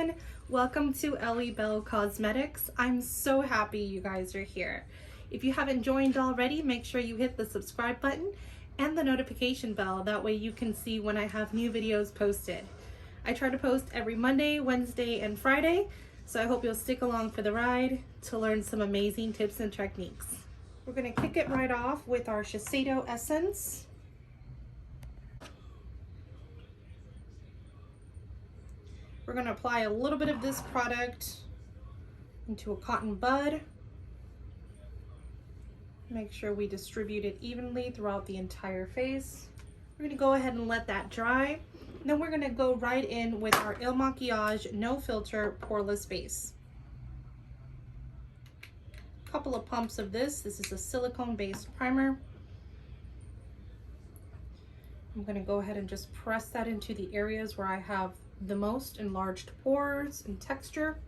everyone, welcome to Ellie Belle Cosmetics. I'm so happy you guys are here. If you haven't joined already, make sure you hit the subscribe button and the notification bell. That way you can see when I have new videos posted. I try to post every Monday, Wednesday, and Friday, so I hope you'll stick along for the ride to learn some amazing tips and techniques. We're going to kick it right off with our Shiseido Essence. We're going to apply a little bit of this product into a cotton bud. Make sure we distribute it evenly throughout the entire face. We're going to go ahead and let that dry. Then we're going to go right in with our Il Makiage No Filter Poreless Base. A couple of pumps of this. This is a silicone-based primer. I'm going to go ahead and just press that into the areas where I have the most enlarged pores and texture.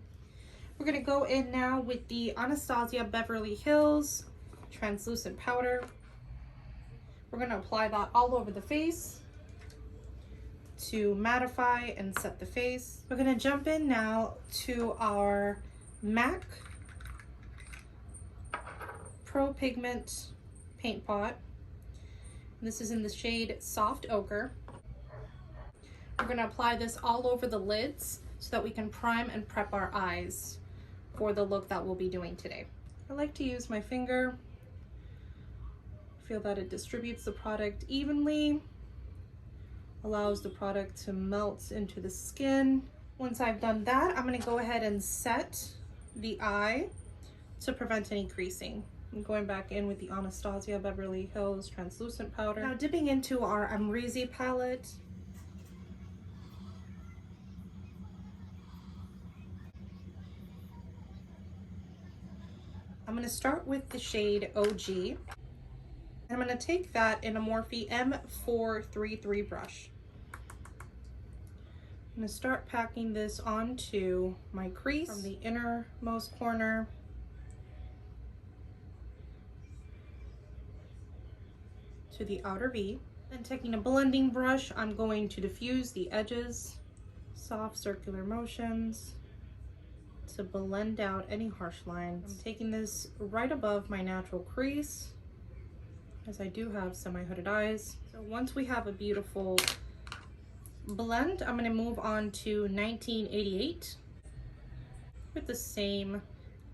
We're going to go in now with the Anastasia Beverly Hills translucent powder. We're going to apply that all over the face to mattify and set the face. We're going to jump in now to our MAC Pro Pigment paint pot. This is in the shade Soft Ochre. We're going to apply this all over the lids so that we can prime and prep our eyes for the look that we'll be doing today. I like to use my finger. Feel that it distributes the product evenly, allows the product to melt into the skin. Once I've done that, I'm going to go ahead and set the eye to prevent any creasing. I'm going back in with the Anastasia Beverly Hills translucent powder. Now dipping into our Amrezy palette. I'm going to start with the shade OG. And I'm going to take that in a Morphe M433 brush. I'm going to start packing this onto my crease from the innermost corner to the outer V. Then taking a blending brush, I'm going to diffuse the edges, soft circular motions, to blend out any harsh lines. I'm taking this right above my natural crease, as I do have semi-hooded eyes. So once we have a beautiful blend, I'm going to move on to 1988 with the same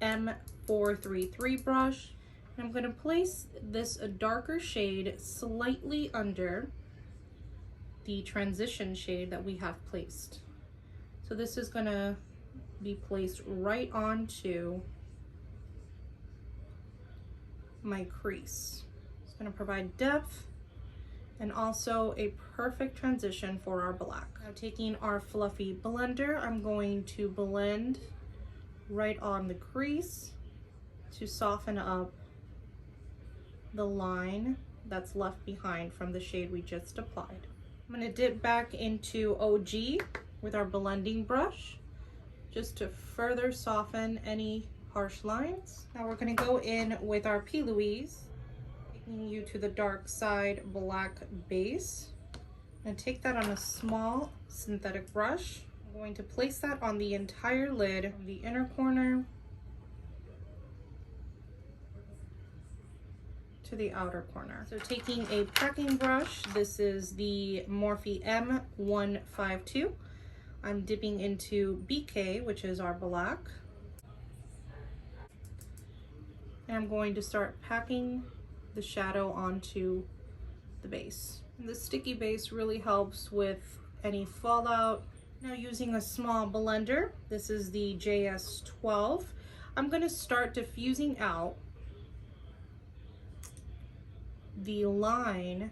M433 brush. And I'm going to place this darker shade slightly under the transition shade that we have placed. So this is going to be placed right onto my crease. It's going to provide depth and also a perfect transition for our black. Now taking our fluffy blender, I'm going to blend right on the crease to soften up the line that's left behind from the shade we just applied. I'm going to dip back into OG with our blending brush, just to further soften any harsh lines. Now we're going to go in with our P. Louise, taking you to the dark side black base. And take that on a small synthetic brush. I'm going to place that on the entire lid from the inner corner to the outer corner. So taking a packing brush, this is the Morphe M152. I'm dipping into BK, which is our black. And I'm going to start packing the shadow onto the base. And the sticky base really helps with any fallout. Now using a small blender, this is the JS12, I'm going to start diffusing out the line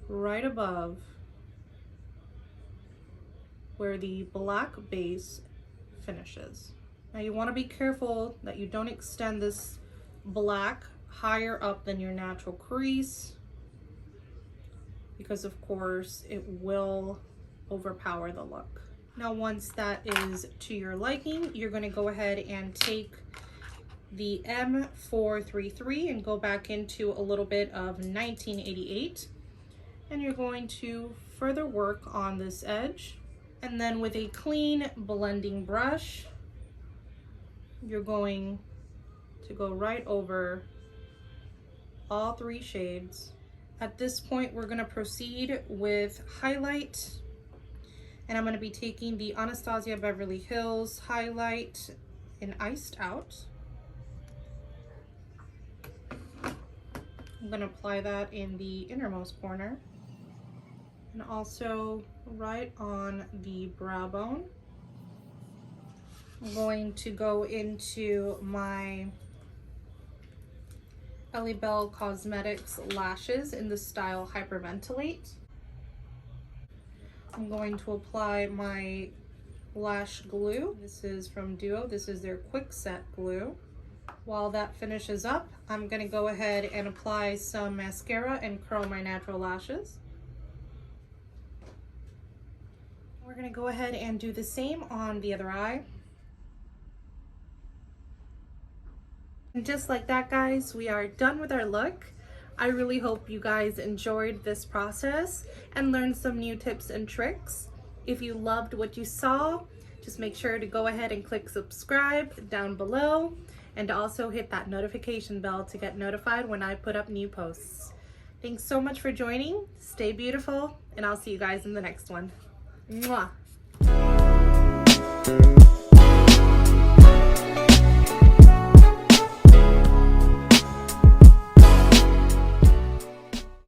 right above where the black base finishes. Now you want to be careful that you don't extend this black higher up than your natural crease, because of course it will overpower the look. Now once that is to your liking, you're going to go ahead and take the M433 and go back into a little bit of 1988, and you're going to further work on this edge And then with a clean blending brush, you're going to go right over all 3 shades. At this point, we're gonna proceed with highlight. And I'm gonna be taking the Anastasia Beverly Hills highlight in Iced Out. I'm gonna apply that in the innermost corner. And also right on the brow bone. I'm going to go into my Ellie Belle Cosmetics lashes in the style Hyperventilate. I'm going to apply my lash glue. This is from Duo. This is their Quick Set glue. While that finishes up, I'm gonna go ahead and apply some mascara and curl my natural lashes. We're gonna go ahead and do the same on the other eye. And just like that, guys, we are done with our look. I really hope you guys enjoyed this process and learned some new tips and tricks. If you loved what you saw, just make sure to go ahead and click subscribe down below, and also hit that notification bell to get notified when I put up new posts. Thanks so much for joining. Stay beautiful, and I'll see you guys in the next one. Mwah.